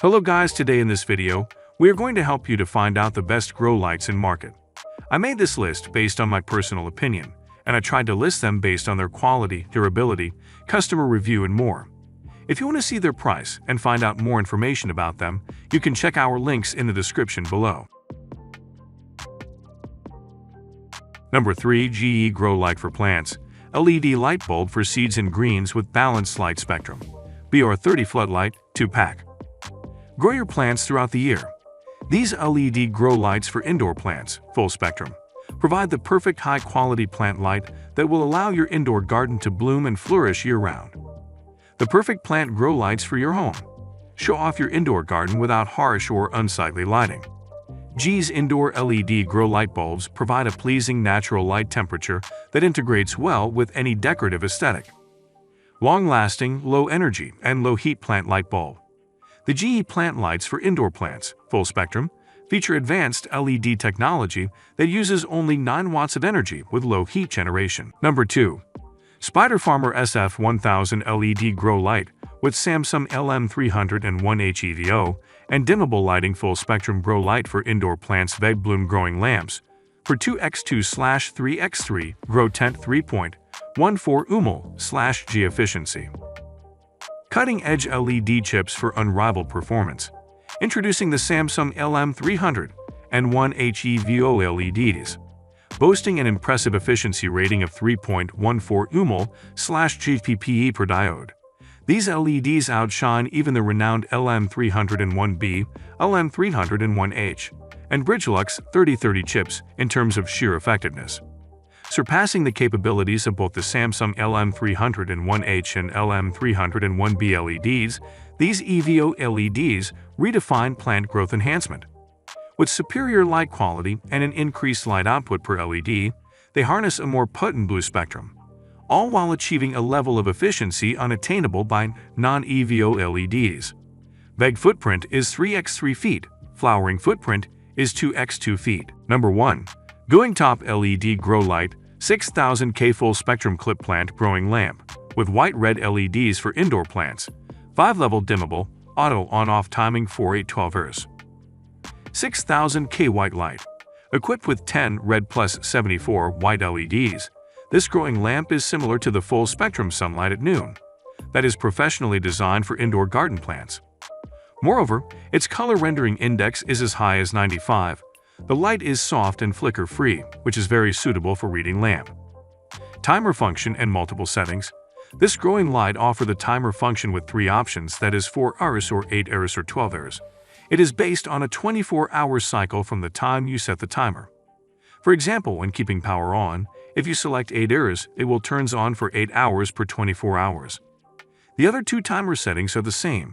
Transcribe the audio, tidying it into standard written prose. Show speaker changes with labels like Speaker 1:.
Speaker 1: Hello guys, today in this video, we are going to help you to find out the best grow lights in market. I made this list based on my personal opinion, and I tried to list them based on their quality, durability, customer review, and more. If you want to see their price and find out more information about them, you can check our links in the description below. Number 3. GE Grow Light for Plants LED Light Bulb for Seeds and Greens with Balanced Light Spectrum. BR30 Floodlight, 2-pack. Grow your plants throughout the year. These LED grow lights for indoor plants, full spectrum, provide the perfect high-quality plant light that will allow your indoor garden to bloom and flourish year-round. The perfect plant grow lights for your home. Show off your indoor garden without harsh or unsightly lighting. GE's indoor LED grow light bulbs provide a pleasing natural light temperature that integrates well with any decorative aesthetic. Long-lasting, low-energy, and low-heat plant light bulb. The GE plant lights for indoor plants, full spectrum, feature advanced LED technology that uses only 9 watts of energy with low heat generation. Number 2. Spider Farmer SF1000 LED Grow Light with Samsung LM301H EVO and dimmable lighting full spectrum grow light for indoor plants veg bloom growing lamps for 2x2/3x3 grow tent 3.14 UML/G efficiency. Cutting-edge LED chips for unrivaled performance. Introducing the Samsung LM301H EVO LEDs. Boasting an impressive efficiency rating of 3.14 UML/GPPE per diode. These LEDs outshine even the renowned LM301B, LM301H, and Bridgelux 3030 chips in terms of sheer effectiveness. Surpassing the capabilities of both the Samsung LM301H and LM301B LEDs, these EVO LEDs redefine plant growth enhancement. With superior light quality and an increased light output per LED, they harness a more potent blue spectrum, all while achieving a level of efficiency unattainable by non-EVO LEDs. Veg footprint is 3x3 feet, flowering footprint is 2x2 feet. Number 1. Going Top LED Grow Light 6000K Full Spectrum Clip Plant Growing Lamp with white-red LEDs for indoor plants, 5-level dimmable, auto on-off timing for 8-12 hours. 6000K White Light. Equipped with 10 red plus 74 white LEDs, this growing lamp is similar to the full spectrum sunlight at noon, that is professionally designed for indoor garden plants. Moreover, its color rendering index is as high as 95. The light is soft and flicker-free, which is very suitable for reading lamp. Timer function and multiple settings. This growing light offers the timer function with 3 options, that is 4 hours or 8 hours or 12 hours. It is based on a 24-hour cycle from the time you set the timer. For example, when keeping power on, if you select 8 hours, it will turn on for 8 hours per 24 hours. The other 2 timer settings are the same.